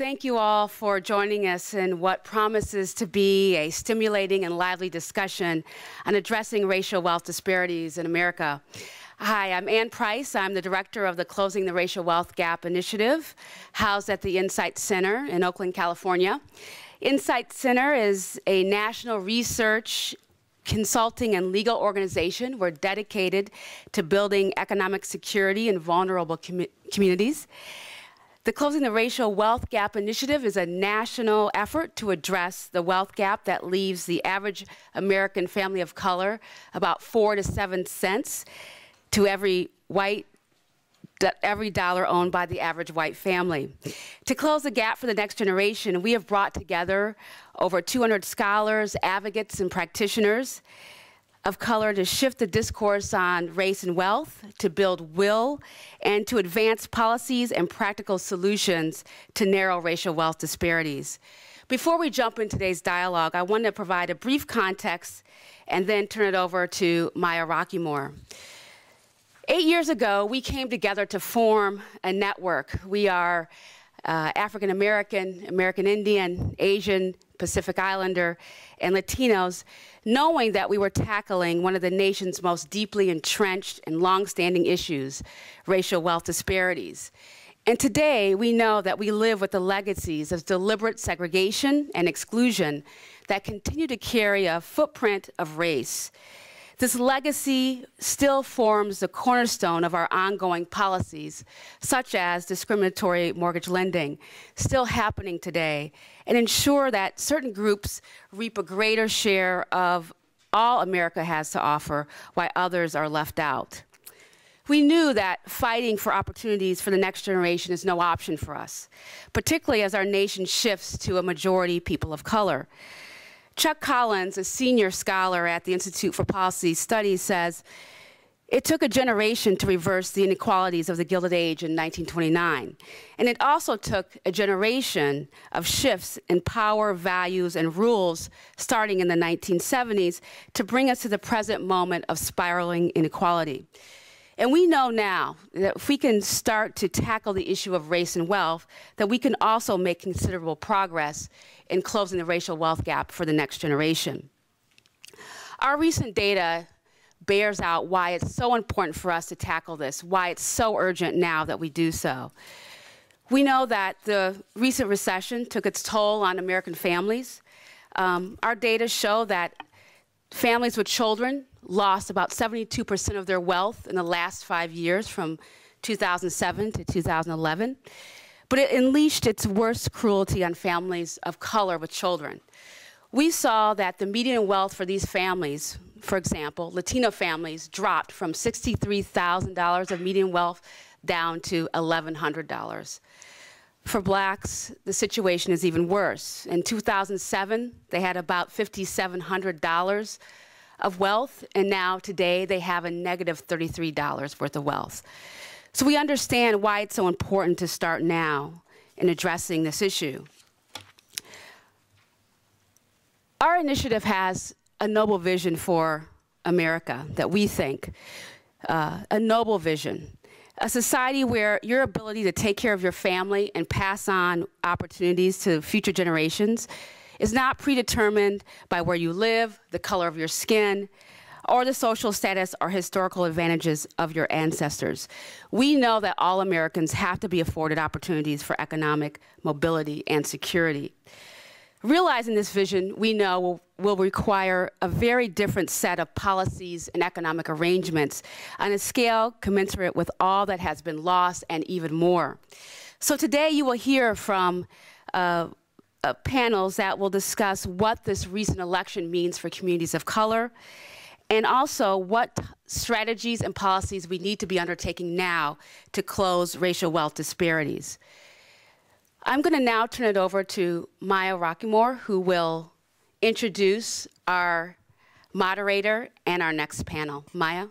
thank you all for joining us in what promises to be a stimulating and lively discussion on addressing racial wealth disparities in America. Hi, I'm Ann Price. I'm the director of the Closing the Racial Wealth Gap initiative, housed at the Insight Center in Oakland, California. Insight Center is a national research, consulting, and legal organization. We're dedicated to building economic security in vulnerable communities. The Closing the Racial Wealth Gap initiative is a national effort to address the wealth gap that leaves the average American family of color about 4 to 7 cents to every dollar owned by the average white family. To close the gap for the next generation, we have brought together over 200 scholars, advocates, and practitioners of color to shift the discourse on race and wealth, to build will, and to advance policies and practical solutions to narrow racial wealth disparities. Before we jump into today's dialogue, I want to provide a brief context and then turn it over to Maya Rockeymoore. 8 years ago, we came together to form a network. We are African American, American Indian, Asian, Pacific Islander, and Latinos, knowing that we were tackling one of the nation's most deeply entrenched and long-standing issues, racial wealth disparities. And today, we know that we live with the legacies of deliberate segregation and exclusion that continue to carry a footprint of race. This legacy still forms the cornerstone of our ongoing policies, such as discriminatory mortgage lending, still happening today, and ensure that certain groups reap a greater share of all America has to offer, while others are left out. We knew that fighting for opportunities for the next generation is no option for us, particularly as our nation shifts to a majority people of color. Chuck Collins, a senior scholar at the Institute for Policy Studies, says, "It took a generation to reverse the inequalities of the Gilded Age in 1929. And it also took a generation of shifts in power, values, and rules starting in the 1970s to bring us to the present moment of spiraling inequality." And we know now that if we can start to tackle the issue of race and wealth, that we can also make considerable progress in closing the racial wealth gap for the next generation. Our recent data bears out why it's so important for us to tackle this, why it's so urgent now that we do so. We know that the recent recession took its toll on American families. Our data show that families with children lost about 72% of their wealth in the last 5 years, from 2007 to 2011. But it unleashed its worst cruelty on families of color with children. We saw that the median wealth for these families, for example, Latino families, dropped from $63,000 of median wealth down to $1,100. For blacks, the situation is even worse. In 2007, they had about $5,700 of wealth, and now today they have a negative $33 worth of wealth. So we understand why it's so important to start now in addressing this issue. Our initiative has a noble vision for America that we think, a noble vision. A society where your ability to take care of your family and pass on opportunities to future generations is not predetermined by where you live, the color of your skin, or the social status or historical advantages of your ancestors. We know that all Americans have to be afforded opportunities for economic mobility and security. Realizing this vision, we know, will require a very different set of policies and economic arrangements on a scale commensurate with all that has been lost and even more. So today you will hear from panels that will discuss what this recent election means for communities of color, and also what strategies and policies we need to be undertaking now to close racial wealth disparities. I'm going to now turn it over to Maya Rockeymoore, who will introduce our moderator and our next panel. Maya?